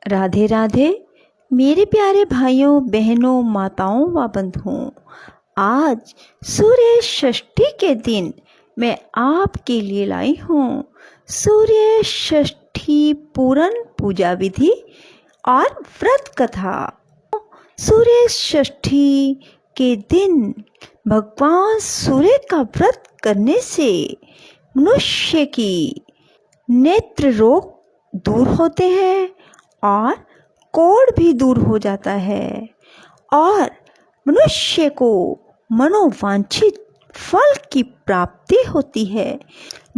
राधे राधे मेरे प्यारे भाइयों बहनों माताओं व बंधुओं। आज सूर्य षष्ठी के दिन मैं आपके लिए लाई हूँ सूर्य षष्ठी पूरन पूजा विधि और व्रत कथा। सूर्य षष्ठी के दिन भगवान सूर्य का व्रत करने से मनुष्य की नेत्र रोग दूर होते हैं और कोढ़ भी दूर हो जाता है और मनुष्य को मनोवांछित फल की प्राप्ति होती है।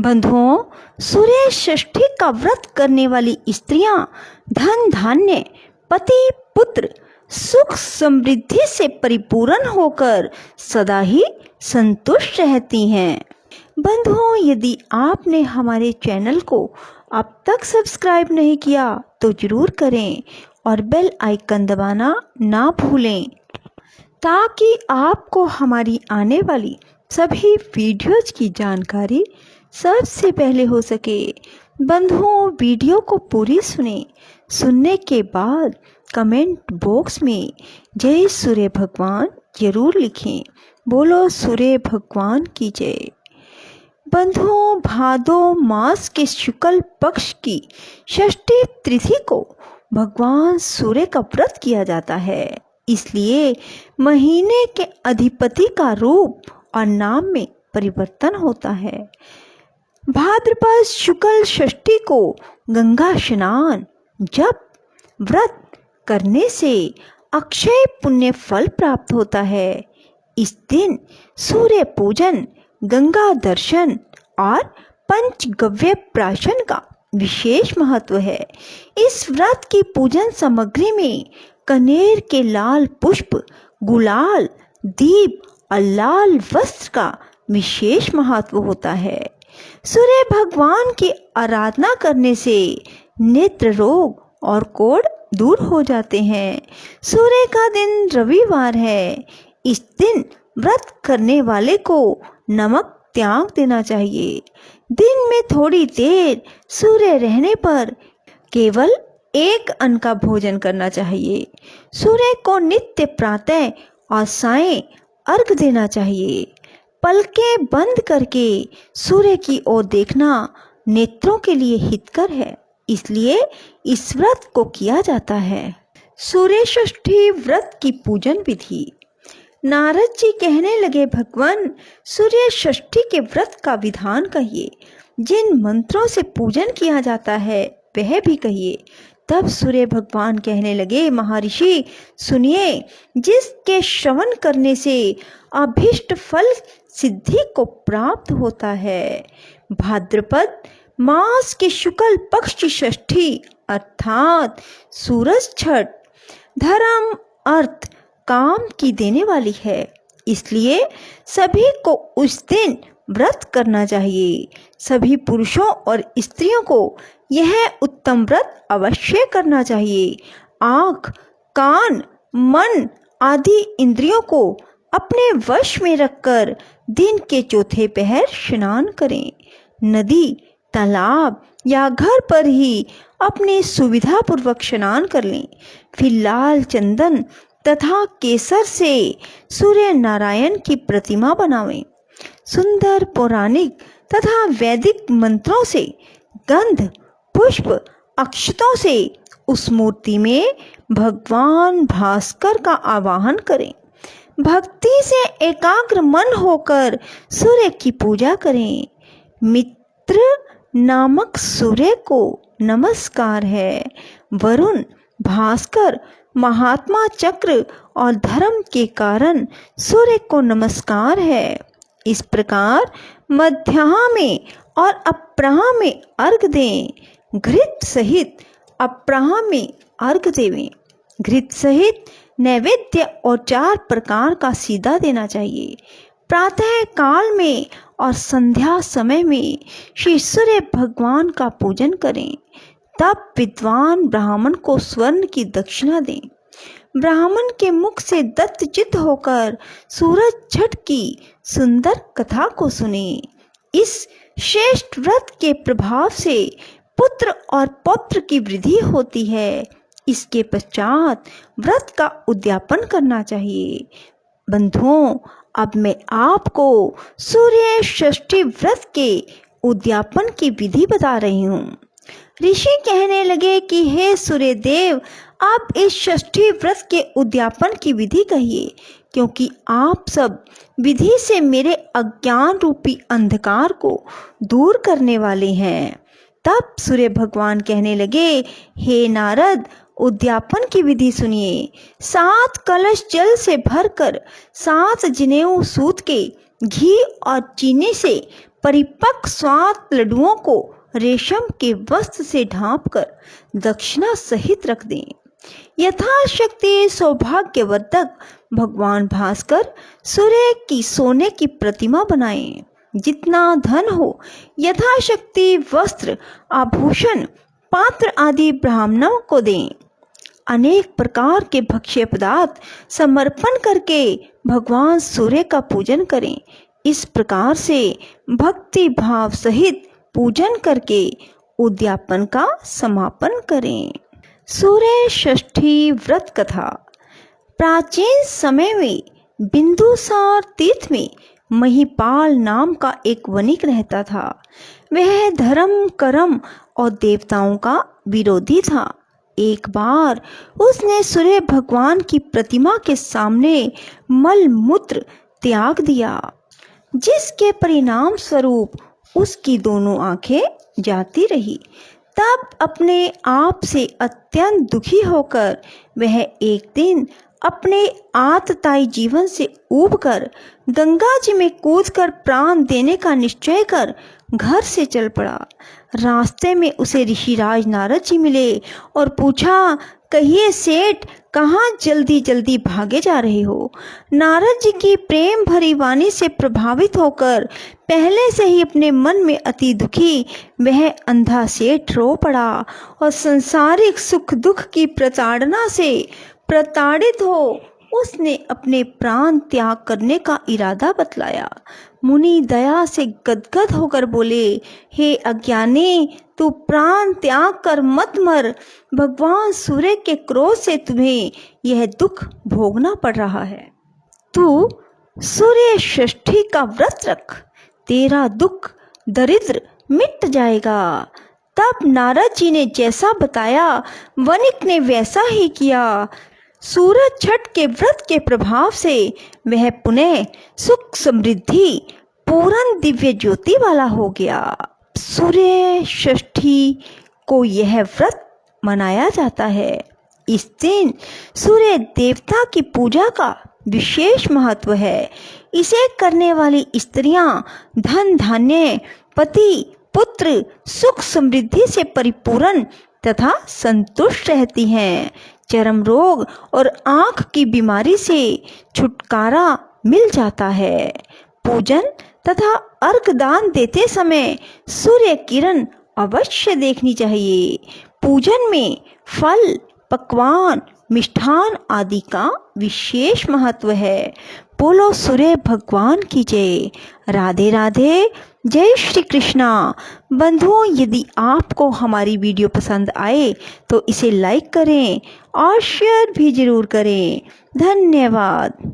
बंधुओं, सूर्य षष्ठी का व्रत करने वाली स्त्रियां धन धान्य पति पुत्र सुख समृद्धि से परिपूर्ण होकर सदा ही संतुष्ट रहती हैं। बंधुओं, यदि आपने हमारे चैनल को अब तक सब्सक्राइब नहीं किया तो जरूर करें और बेल आइकन दबाना ना भूलें ताकि आपको हमारी आने वाली सभी वीडियोज की जानकारी सबसे पहले हो सके। बंधुओं, वीडियो को पूरी सुनने के बाद कमेंट बॉक्स में जय सूर्य भगवान जरूर लिखें। बोलो सूर्य भगवान की जय। बंधुओं, भादो मास के शुक्ल पक्ष की षष्ठी तिथि को भगवान सूर्य का व्रत किया जाता है, इसलिए महीने के अधिपति का रूप और नाम में परिवर्तन होता है। भाद्रपद शुक्ल षष्ठी को गंगा स्नान जप व्रत करने से अक्षय पुण्य फल प्राप्त होता है। इस दिन सूर्य पूजन, गंगा दर्शन और पंचगव्य प्राशन का विशेष महत्व है। इस व्रत की पूजन सामग्री में कनेर के लाल पुष्प, गुलाल, दीप और लाल वस्त्र का विशेष महत्व होता है। सूर्य भगवान की आराधना करने से नेत्र रोग और कोढ़ दूर हो जाते हैं। सूर्य का दिन रविवार है। इस दिन व्रत करने वाले को नमक त्याग देना चाहिए। दिन में थोड़ी देर सूर्य रहने पर केवल एक अन्न का भोजन करना चाहिए। सूर्य को नित्य प्रातः और सायं अर्घ देना चाहिए। पलकें बंद करके सूर्य की ओर देखना नेत्रों के लिए हितकर है, इसलिए इस व्रत को किया जाता है। सूर्य षष्ठी व्रत की पूजन विधि। नारद जी कहने लगे, भगवान सूर्य षष्ठी के व्रत का विधान कहिए। जिन मंत्रों से पूजन किया जाता है वह भी कहिए। तब सूर्य भगवान कहने लगे, महर्षि सुनिए, जिसके श्रवण करने से अभीष्ट फल सिद्धि को प्राप्त होता है। भाद्रपद मास के शुक्ल पक्ष की षष्ठी अर्थात सूरज छठ धर्म अर्थ काम की देने वाली है, इसलिए सभी को उस दिन व्रत करना चाहिए। सभी पुरुषों और स्त्रियों को यह उत्तम व्रत अवश्य करना चाहिए। आँख, कान, मन आदि इंद्रियों को अपने वश में रखकर दिन के चौथे पहर स्नान करें। नदी, तालाब या घर पर ही अपने सुविधा पूर्वक स्नान कर लें। फिर लाल चंदन तथा केसर से सूर्य नारायण की प्रतिमा बनावें। सुंदर पौराणिक तथा वैदिक मंत्रों से गंध पुष्प अक्षतों से उस मूर्ति में भगवान भास्कर का आवाहन करें। भक्ति से एकाग्र मन होकर सूर्य की पूजा करें। मित्र नामक सूर्य को नमस्कार है। वरुण, भास्कर, महात्मा चक्र और धर्म के कारण सूर्य को नमस्कार है। इस प्रकार मध्याह्न में और अपराह्न में अर्घ दें। घृत सहित अपराह्न में अर्घ देवें। घृत सहित नैवेद्य और 4 प्रकार का सीधा देना चाहिए। प्रातः काल में और संध्या समय में श्री सूर्य भगवान का पूजन करें। तब विद्वान ब्राह्मण को स्वर्ण की दक्षिणा दें। ब्राह्मण के मुख से दत्तचित्त होकर सूरज छठ की सुंदर कथा को सुने। इस श्रेष्ठ व्रत के प्रभाव से पुत्र और पौत्र की वृद्धि होती है। इसके पश्चात व्रत का उद्यापन करना चाहिए। बंधुओं, अब मैं आपको सूर्य षष्ठी व्रत के उद्यापन की विधि बता रही हूँ। ऋषि कहने लगे कि हे सूर्य देव, आप इस षष्ठी व्रत के उद्यापन की विधि कहिए, क्योंकि आप सब विधि से मेरे अज्ञान रूपी अंधकार को दूर करने वाले हैं। तब सूर्य भगवान कहने लगे, हे नारद, उद्यापन की विधि सुनिए। 7 कलश जल से भरकर 7 जनेऊ सूत के घी और चीनी से परिपक्व 7 लड्डुओं को रेशम के वस्त्र से ढांपकर दक्षिणा सहित रख दें। यथाशक्ति सौभाग्यवर्धक भगवान भास्कर सूर्य की सोने की प्रतिमा बनाएं। जितना धन हो यथाशक्ति वस्त्र, आभूषण, पात्र आदि ब्राह्मणों को दें। अनेक प्रकार के भक्ष्य पदार्थ समर्पण करके भगवान सूर्य का पूजन करें। इस प्रकार से भक्ति भाव सहित पूजन करके उद्यापन का समापन करें। सूर्य षष्ठी व्रत कथा। प्राचीन समय में बिंदुसार तीर्थ में महिपाल नाम का एक वणिक रहता था। वह धर्म, कर्म और देवताओं का विरोधी था। एक बार उसने सूर्य भगवान की प्रतिमा के सामने मल मूत्र त्याग दिया, जिसके परिणाम स्वरूप उसकी दोनों आंखें जाती रही। तब अपने आप से अत्यंत दुखी होकर वह एक दिन अपने आतताई जीवन से ऊबकर गंगा जी में कूदकर प्राण देने का निश्चय कर घर से चल पड़ा। रास्ते में उसे ऋषिराज नारद जी मिले और पूछा, कहिए सेठ, कहाँ जल्दी जल्दी भागे जा रहे हो? नारद जी की प्रेम भरी वाणी से प्रभावित होकर पहले से ही अपने मन में अति दुखी वह अंधा सेठ रो पड़ा और संसारिक सुख दुख की प्रताड़ना से प्रताड़ित हो उसने अपने प्राण त्याग करने का इरादा बतलाया। मुनि दया से गदगद होकर बोले, हे अज्ञानी, तू प्राण त्याग कर मत मर। भगवान सूर्य के क्रोध से तुम्हें यह दुख भोगना पड़ रहा है। तू सूर्य षष्ठी का व्रत रख, तेरा दुख दरिद्र मिट जाएगा। तब नारद जी ने जैसा बताया वणिक ने वैसा ही किया। सूरज छठ के व्रत के प्रभाव से वह पुनः सुख समृद्धि पूर्ण दिव्य ज्योति वाला हो गया। सूर्य षष्ठी को यह व्रत मनाया जाता है। इस दिन सूर्य देवता की पूजा का विशेष महत्व है। इसे करने वाली स्त्रियां धन धान्य, पति पुत्र, सुख समृद्धि से परिपूर्ण तथा संतुष्ट रहती हैं। चर्म रोग और आंख की बीमारी से छुटकारा मिल जाता है। पूजन तथा अर्घ दान देते समय सूर्य किरण अवश्य देखनी चाहिए। पूजन में फल, पकवान, मिष्ठान आदि का विशेष महत्व है। बोलो सूर्य भगवान की जय। राधे राधे, जय श्री कृष्णा। बंधुओं, यदि आपको हमारी वीडियो पसंद आए तो इसे लाइक करें और शेयर भी जरूर करें। धन्यवाद।